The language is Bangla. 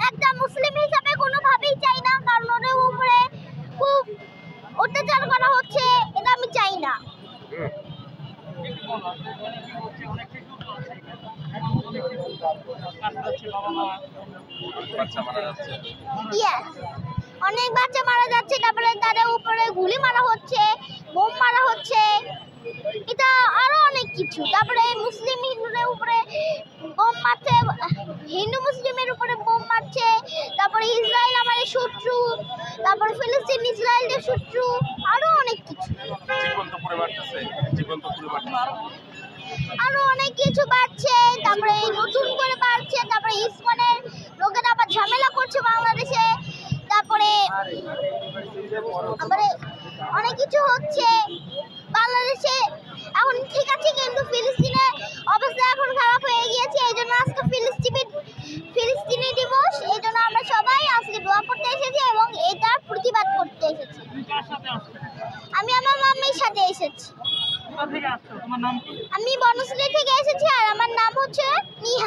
একটা মুসলিম হিসাবে কোনোভাবেই চাই না, কারণ ওদের উপরে খুব অত্যাচার করা হচ্ছে, এটা আমি চাই না। অনেক বাচ্চা মারা যাচ্ছে, তারপরে তাদের উপরে গুলি মারা হচ্ছে, বোম মারা হচ্ছে, এটা আরো অনেক কিছু। তারপরে মুসলিম হিন্দুদের উপরে বোম মারছে, হিন্দু মুসলিমের উপরে বোম মারছে, তারপরে ইসরায়েল আমাদের শত্রু, তারপরে ফিলিস্তিন ইসরায়েলের শত্রু, আরো অনেক কিছু। আরো অনেক কিছু বাড়ছে, তারপরে নতুন করে বাড়ছে, তারপরে ইসকনের লোকেরা আবার ঝামেলা করছে বাংলাদেশে, তারপরে অনেক কিছু হচ্ছে বাংলাদেশে এখন। ঠিক আছে, কিন্তু ফিলিস্তিনের অবস্থা এখন খারাপ হয়ে গিয়েছে, এই জন্য আজকে ফিলিস্তিনি দিবস, এই জন্য আমরা সবাই আজকে দোয়া করতে এসেছি এবং এটার প্রতিবাদ করতে এসেছি। আমি আমার মাম্মির সাথে এসেছি। আমি বনশ্রী থেকে এসেছি, আর আমার নাম হচ্ছে নিহা।